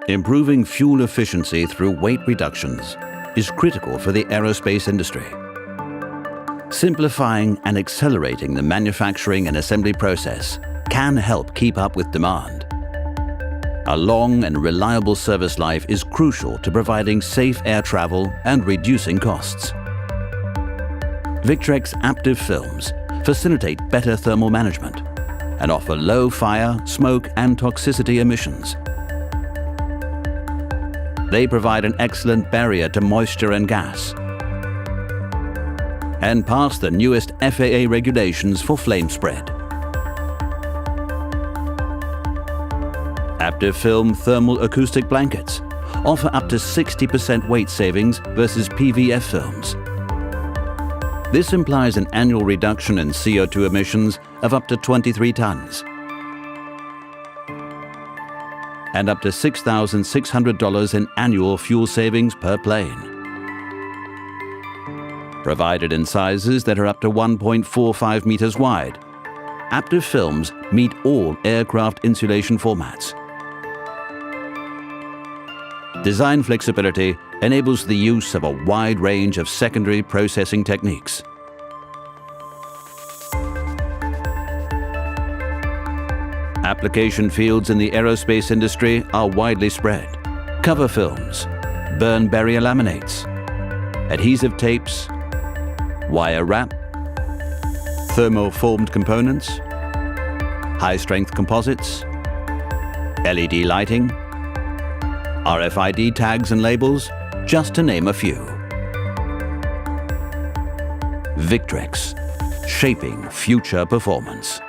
Improving fuel efficiency through weight reductions is critical for the aerospace industry. Simplifying and accelerating the manufacturing and assembly process can help keep up with demand. A long and reliable service life is crucial to providing safe air travel and reducing costs. Victrex APTIV films facilitate better thermal management and offer low fire, smoke and toxicity emissions. They provide an excellent barrier to moisture and gas and pass the newest FAA regulations for flame spread. APTIV Film thermal acoustic blankets offer up to 60% weight savings versus PVF films. This implies an annual reduction in CO2 emissions of up to 23 tons and up to $6,600 in annual fuel savings per plane. Provided in sizes that are up to 1.45 meters wide, APTIV films meet all aircraft insulation formats. Design flexibility enables the use of a wide range of secondary processing techniques. Application fields in the aerospace industry are widely spread. Cover films, burn barrier laminates, adhesive tapes, wire wrap, thermoformed components, high-strength composites, LED lighting, RFID tags and labels, just to name a few. Victrex, shaping future performance.